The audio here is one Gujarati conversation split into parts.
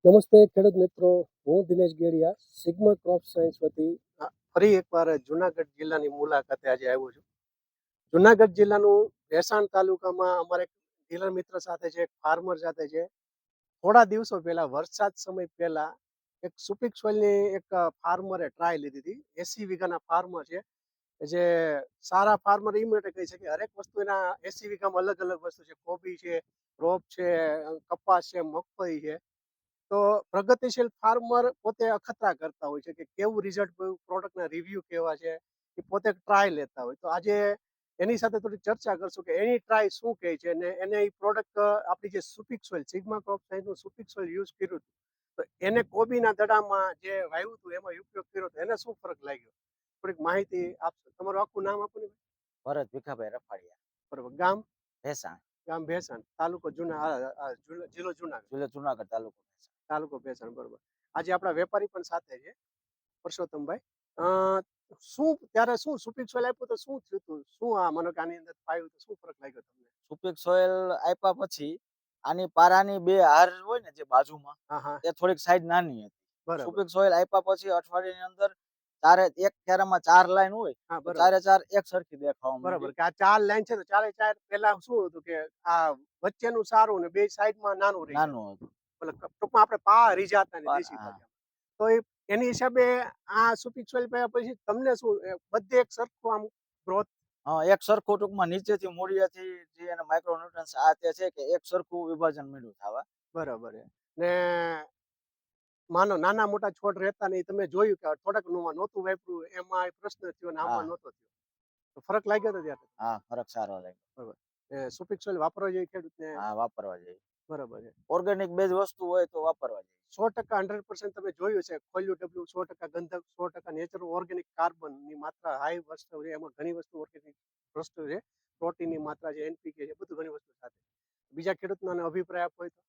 નમસ્તે ખેડૂત મિત્રો, હું Dinesh Gediya sigma crop science વતી ફરી એકવાર જુનાગઢ જિલ્લાની મુલાકાતે આજે આવ્યો છું. જુનાગઢ જિલ્લાનું ભેસાણ તાલુકામાં અમારે ડીલર મિત્ર સાથે છે, એક ફાર્મર સાથે છે. થોડા દિવસો પહેલા વરસાદ સમય પહેલા એક સુપીક સોઇલની એક ફાર્મરે ટ્રાય લીધી હતી. 80 વીઘાના ફાર્મર છે, જે સારા ફાર્મર એ માટે કહી શકે હરેક વસ્તુ એના 80 વીઘામાં અલગ અલગ વસ્તુ છે. કોબી છે, રોપ છે, કપાસ છે, મગફળી છે. તો પ્રગતિશીલ ફાર્મર પોતે અખતરા કરતા હોય છે કે કેવું રિઝલ્ટ, પ્રોડક્ટના રિવ્યુ કેવા છે, એ પોતે ટ્રાય લેતા હોય. તો આજે એની સાથે થોડી ચર્ચા કરશું કે એની ટ્રાય શું કહે છે અને એને એ પ્રોડક્ટ આપણી જે સુપિક સોઇલ સિગ્મા ક્રોપ સાયન્સનું સુપિક સોઇલ યુઝ કર્યું હતું, તો એને કોબીના દડામાં જે વાવ્યું હતું એમાં ઉપયોગ કર્યો તો એને શું ફરક લાગ્યો, થોડીક માહિતી આપશો? તમારું આખું નામ આપો ને. ભરત ભીખાભાઈ રફાડિયા, બરોબર. ગામ? ભેસાણ. ગામ ભેસાણ, તાલુકો જિલ્લો જુનાગઢ, જુનાગઢ તાલુકો ભેસાણ. તાલુકો ભેસાણ. બરોબર. આજે આપણા વેપારી પણ સાથે છે, પરસોત્તમભાઈ. અ, શું ત્યારે શું સુપીક સોઇલ આપ્યું તો શું થયું હતું? શું આ મને કે આની અંદર પાયું તો શું ફરક લાગ્યો તમને? સુપીક સોઇલ આપ્યા પછી આની પારાની બે હાર હોય ને જે બાજુમાં, હા હા, એ થોડીક સાઈઝ નાની હતી. બરાબર. સુપીક સોઇલ આપ્યા પછી અઠવાડિયાની અંદર ચારે એક ક્યારામાં 4 લાઈન હોય હા, તો બરાબર. ચારે ચાર એક સરખી દેખાવા બરાબર માંડી. કે આ 4 લાઈન છે તો ચારે ચાર પેલા શું હતું કે આ વચ્ચેનું સારું ને બે સાઈડમાં નાનું રહી જતું. નાનું હતું. એટલે ટૂંકમાં આપણે પા રીજાતા ને દેશી હા. ભાષામાં. તો એની હિસાબે આ સુપીક સોઇલ પાયા પછી તમને શું બધે એક સરખું આમ ગ્રોથ? હા, એક સરખું ટૂંકમાં નીચેથી મૂળિયાથી જે એના માઇક્રોન્યુટ્રન્સ આ તે છે કે એક સરખું વિભાજન મળ્યું થવા. બરાબર છે. ને માનો નાના મોટા છોડ રહેતા નહીં, તમે જોયું કે થોડાક નું નહોતું વાપર્યું એમાં પ્રશ્ન થયો ને આમાં હા. નહોતો થયો, તો ફરક લાગ્યો હતો ત્યારે? હા, ફરક સારો લાગ્યો. બરાબર. સુપીક સોઇલ વાપરવા જોઈએ ખેડૂતને? હા, વાપરવા જોઈએ. બરાબર છે. ઓર્ગેનિક બેઝ વસ્તુ હોય તો વાપરવા જોઈએ. 100% 100% તમે જોયું છે, ખોલ્યું ડબલું 100% ગંધક, 100% નેચરલ ઓર્ગેનિક કાર્બનની માત્રા હાઈ વસ્તુ છે, એમાં ઘણી વસ્તુ ઓર્ગેનિક વસ્તુ છે, પ્રોટીનની માત્રા છે, એનપીકે છે, બધું ઘણી વસ્તુ સાથે. બીજા ખેડૂતોને અભિપ્રાય આપવો હોય તો?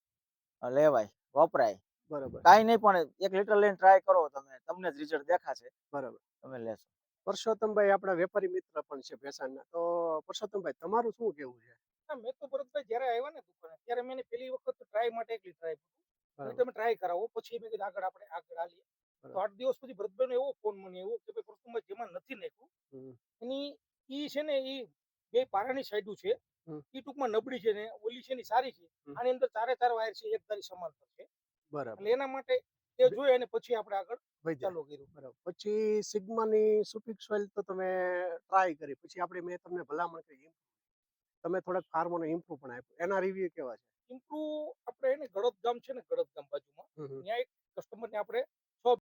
લેવાય, વપરાય. બરાબર. કાઈ નહીં પણ 1 લીટર લઈને ટ્રાય કરો તમે, તમને જ રિઝલ્ટ દેખાશે. બરાબર. તમે લેશો. પરસોત્તમભાઈ આપણા વેપારી મિત્ર પણ છે ભેસાણના. તો પરસોત્તમભાઈ તમારું શું કેવું છે? હા, મેં તો ભરતભાઈ જ્યારે આવ્યા ને દુકાને ત્યારે મેં પહેલી વખત ટ્રાય માટે એકલી ટ્રાય કર્યું. બરાબર. તમે ટ્રાય કરાવો, પછી મેં કીધું આગળ આપણે આગળ હાલીએ. તો 8 દિવસ પછી ભરતભાઈનો એવો ફોન મને આવ્યો કે ભાઈ પરસોત્તમભાઈ જેમાં નથી નાખ્યું એની ઈ છે ને ઈ બે પારાની સાઈડું છે, ઈ ટૂંકમાં નબળી છે ને ઓલી છે ની સારી છે. આની અંદર ચારે ચાર વાયર છે, એક ધારી સમાંતર છે. બરાબર. એટલે એના માટે એ જોઈ અને પછી આપણે આગળ વૈદ્ય. ચાલુ કર્યું. બરાબર. પછી સિગ્માની સુપીક સોઇલ તો તમે ટ્રાય કરી, પછી આપણે મેં તમને ભલામણ કરી, તમે થોડાક ફાર્મોને ઇમ્પ્રૂવ પણ આપ્યું, એના રિવ્યુ કેવા છે? ઇમ્પ્રુવ આપણે એને ગળદ ગામ છે ને, ગળદ ગામ બાજુમાં ત્યાં એક કસ્ટમરને આપણે